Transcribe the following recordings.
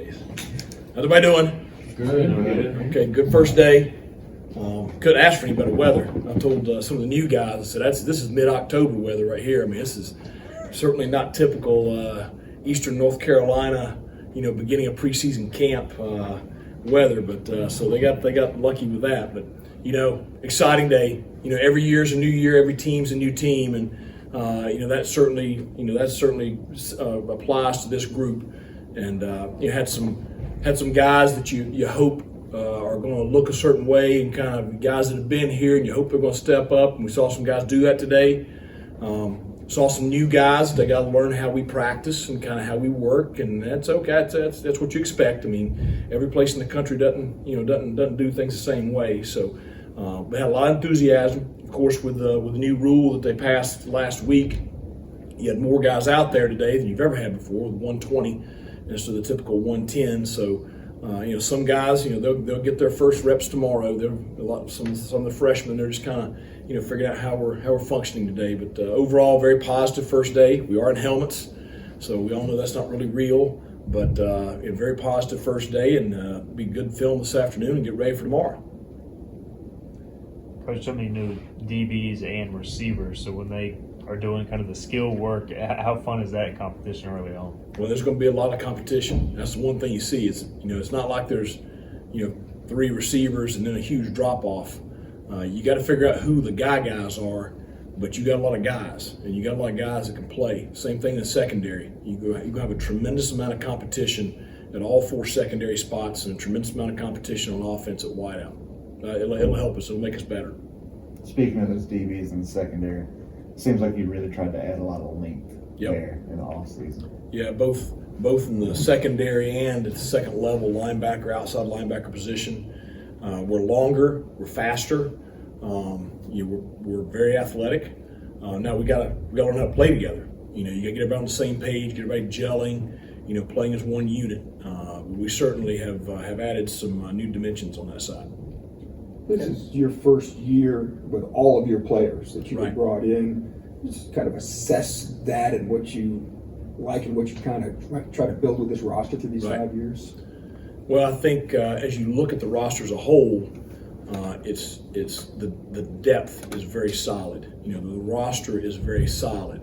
How's everybody doing? Good. Okay, good first day. Couldn't ask for any better weather. I told some of the new guys, I said, this is mid-October weather right here. I mean, this is certainly not typical Eastern North Carolina, beginning of preseason camp weather. But so they got lucky with that. But exciting day. Every year's a new year. Every team's a new team, and that certainly applies to this group. And you had some guys that you hope are going to look a certain way, and kind of guys that have been here, and you hope they're going to step up. And we saw some guys do that today. Saw some new guys. They got to learn how we practice and kind of how we work, and that's okay. That's what you expect. I mean, every place in the country doesn't do things the same way. So we had a lot of enthusiasm. Of course, with the new rule that they passed last week, you had more guys out there today than you've ever had before, with 120 instead of the typical 110. So. Some guys, they'll get their first reps tomorrow. Some of the freshmen, they're just kind of, figuring out how we're functioning today. But overall, very positive first day. We are in helmets, so we all know that's not really real. But a very positive first day, and be good film this afternoon and get ready for tomorrow. Coach, so many new DBs and receivers. So when they are doing kind of the skill work, how fun is that competition early on? Well, there's going to be a lot of competition. That's the one thing you see. It's not like there's, three receivers and then a huge drop off. You got to figure out who the guys are, but you got a lot of guys, and you got a lot of guys that can play. Same thing in secondary. You're going to have a tremendous amount of competition at all four secondary spots, and a tremendous amount of competition on offense at wideout. It'll help us. It'll make us better. Speaking of those DBs in the secondary, seems like you really tried to add a lot of length there in the offseason. Yeah, both in the secondary and at the second level, linebacker, outside linebacker position. We're longer, we're faster, we're very athletic. Now we gotta learn how to play together. You gotta get everybody on the same page, get everybody gelling, playing as one unit. We certainly have added some new dimensions on that side. This is your first year with all of your players that you brought in. Just kind of assess that and what you like and what you kind of try to build with this roster through these 5 years. Well, I think as you look at the roster as a whole, it's the depth is very solid. The roster is very solid.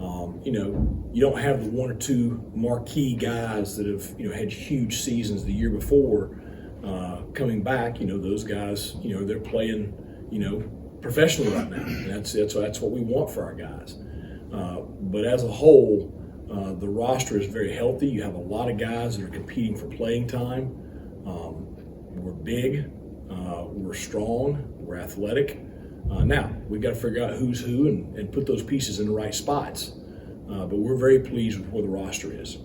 You don't have the one or two marquee guys that have had huge seasons the year before coming back. Those guys, they're playing professionally right now. And that's what we want for our guys. But as a whole, the roster is very healthy. You have a lot of guys that are competing for playing time. We're big, we're strong, we're athletic. Now we've got to figure out who's who and put those pieces in the right spots. But we're very pleased with where the roster is.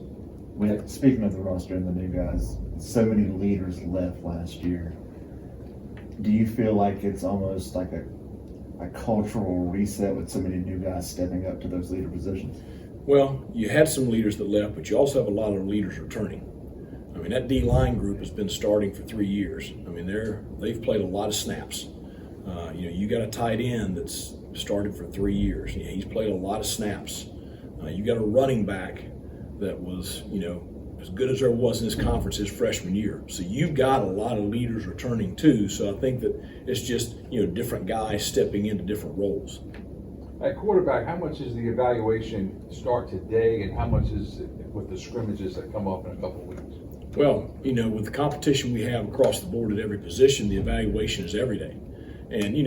Speaking of the roster and the new guys, so many leaders left last year. Do you feel like it's almost like a cultural reset with so many new guys stepping up to those leader positions? Well, you had some leaders that left, but you also have a lot of leaders returning. I mean, that D-line group has been starting for 3 years. I mean, they've played a lot of snaps. You got a tight end that's started for 3 years. He's played a lot of snaps. You got a running back that was, as good as there was in this conference his freshman year. So you've got a lot of leaders returning too. So I think that it's just, different guys stepping into different roles. At quarterback, how much is the evaluation start today, and how much is it with the scrimmages that come up in a couple of weeks? Well, with the competition we have across the board at every position, the evaluation is every day. And you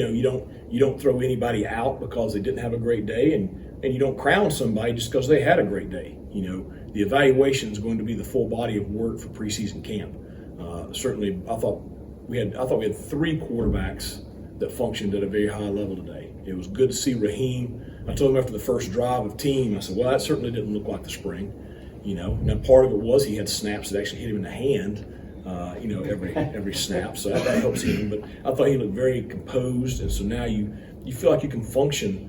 don't throw anybody out because they didn't have a great day, and you don't crown somebody just because they had a great day. The evaluation is going to be the full body of work for preseason camp. Certainly, I thought we had 3 quarterbacks that functioned at a very high level today. It was good to see Raheem. I told him after the first drive of team, I said, well, that certainly didn't look like the spring. Now part of it was he had snaps that actually hit him in the hand, every snap, so that helps him. But I thought he looked very composed, and so now you feel like you can function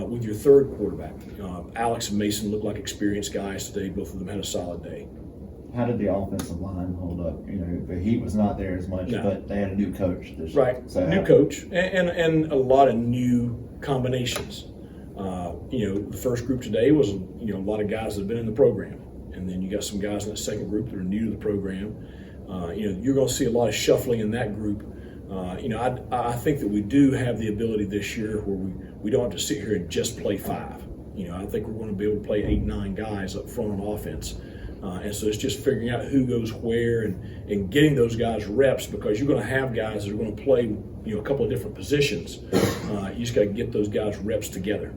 with your third quarterback. Alex and Mason looked like experienced guys today. Both of them had a solid day. How did the offensive line hold up? The heat was not there as much, but they had a new coach this year. Right, So new coach, and a lot of new combinations. The first group today was, a lot of guys that have been in the program. and then you got some guys in that second group that are new to the program. You're going to see a lot of shuffling in that group. I think that we do have the ability this year where we don't have to sit here and just play 5. I think we're going to be able to play 8, 9 guys up front on offense. And so it's just figuring out who goes where and getting those guys reps, because you're going to have guys that are going to play, a couple of different positions. You just got to get those guys reps together.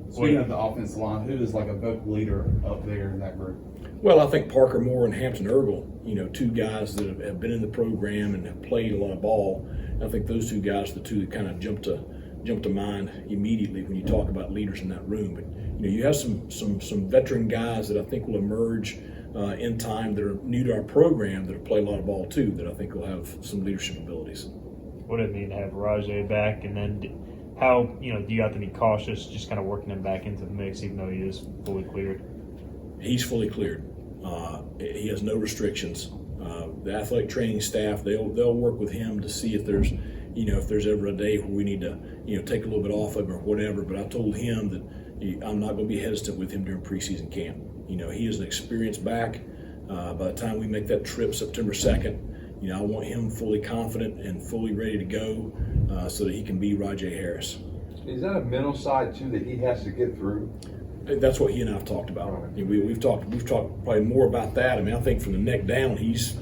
Speaking of the offensive line, who is like a vocal leader up there in that group? Well, I think Parker Moore and Hampton Ergel, 2 guys that have been in the program and have played a lot of ball. I think those 2 guys, the 2 that kind of jump to mind immediately when you talk about leaders in that room. But you have some veteran guys that I think will emerge in time that are new to our program that have played a lot of ball too, that I think will have some leadership abilities. What did it mean to have Rajay back, and then how do you have to be cautious just kind of working him back into the mix even though he is fully cleared? He's fully cleared. He has no restrictions. The athletic training staff, they'll work with him to see if there's ever a day where we need to take a little bit off of him or whatever. But I told him that I'm not going to be hesitant with him during preseason camp. He is an experienced back. By the time we make that trip September 2nd, I want him fully confident and fully ready to go so that he can be Rajay Harris. Is that a mental side too that he has to get through? That's what he and I have talked about. Right. We've talked probably more about that. I think from the neck down, he's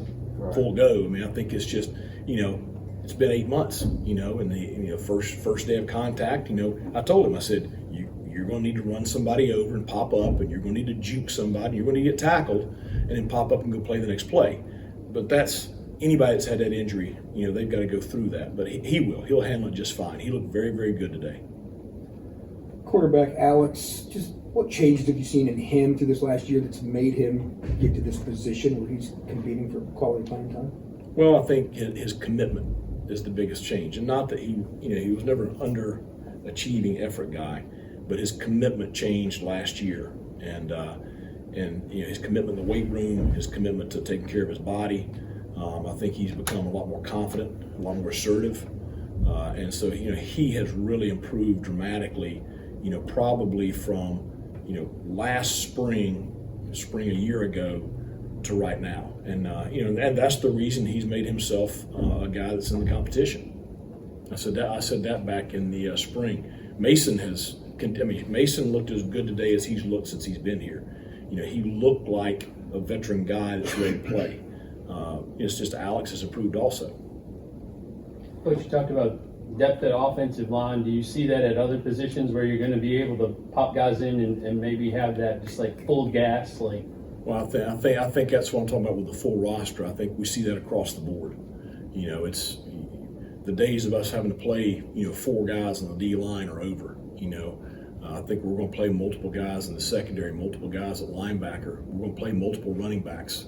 full go. I think it's just, it's been 8 months, and the first day of contact, I told him, I said, you're going to need to run somebody over and pop up, and you're going to need to juke somebody, you're going to get tackled, and then pop up and go play the next play. But that's anybody that's had that injury, they've got to go through that. But he will. He'll handle it just fine. He looked very, very good today. Quarterback Alex, just what changes have you seen in him through this last year that's made him get to this position where he's competing for quality playing time? Well, I think his commitment is the biggest change, and not that he was never an underachieving effort guy, but his commitment changed last year, and his commitment in the weight room, his commitment to taking care of his body. I think he's become a lot more confident, a lot more assertive, and so he has really improved dramatically. Probably from last spring a year ago to right now, and and that's the reason he's made himself a guy that's in the competition. I said that back in the spring. Mason looked as good today as he's looked since he's been here. He looked like a veteran guy that's ready to play. It's just Alex has improved also. Coach, you talked about depth at offensive line. Do you see that at other positions where you're going to be able to pop guys in and maybe have that just like full gas? Well, I think that's what I'm talking about with the full roster. I think we see that across the board. It's the days of us having to play 4 guys on the D line are over. I think we're going to play multiple guys in the secondary, multiple guys at linebacker. We're going to play multiple running backs.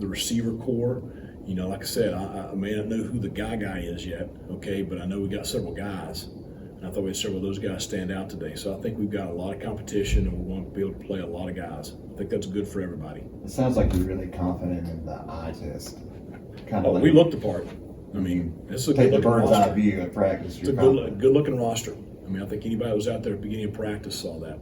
The receiver core, like I said, I may not know who the guy is yet, okay, but I know we got several guys. And I thought we had several of those guys stand out today. So I think we've got a lot of competition, and we're going to be able to play a lot of guys. I think that's good for everybody. It sounds like you're really confident in the eye test. We looked the part. It's a take the good-looking bird's eye roster. view at practice. It's a good-looking roster. I think anybody that was out there at the beginning of practice saw that.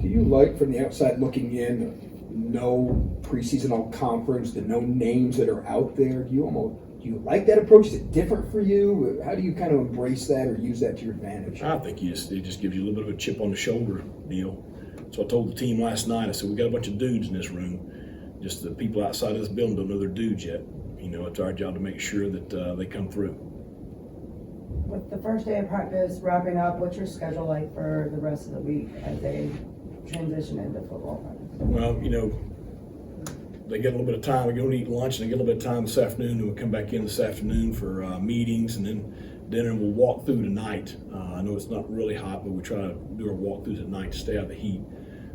Do you like, from the outside looking in, no preseason all conference, the no names that are out there? Do you like that approach? Is it different for you? How do you kind of embrace that or use that to your advantage? I think it just gives you a little bit of a chip on the shoulder deal. So I told the team last night, I said, we got a bunch of dudes in this room. Just the people outside of this building don't know they're dudes yet. It's our job to make sure that they come through. With the first day of practice wrapping up, what's your schedule like for the rest of the week as they transition into football practice? Well, they get a little bit of time. We go and eat lunch, and they get a little bit of time this afternoon, and we'll come back in this afternoon for meetings, and then dinner, and we'll walk through tonight. I know it's not really hot, but we try to do our walkthroughs at night to stay out of the heat.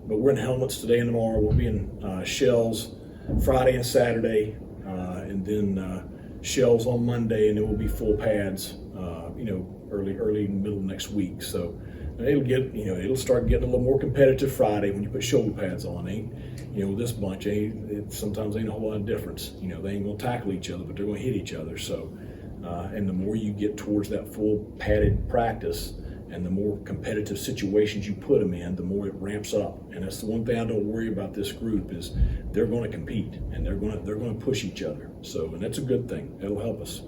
But we're in helmets today and tomorrow. We'll be in shells Friday and Saturday, and then shells on Monday, and then we'll be full pads, early middle of next week. So it'll start getting a little more competitive Friday when you put shoulder pads on. With this bunch, sometimes ain't a whole lot of difference. They ain't gonna tackle each other, but they're gonna hit each other. So, and the more you get towards that full padded practice, And the more competitive situations you put them in, the more it ramps up. And that's the one thing I don't worry about this group is they're going to compete and they're going to push each other. So, and that's a good thing. It'll help us.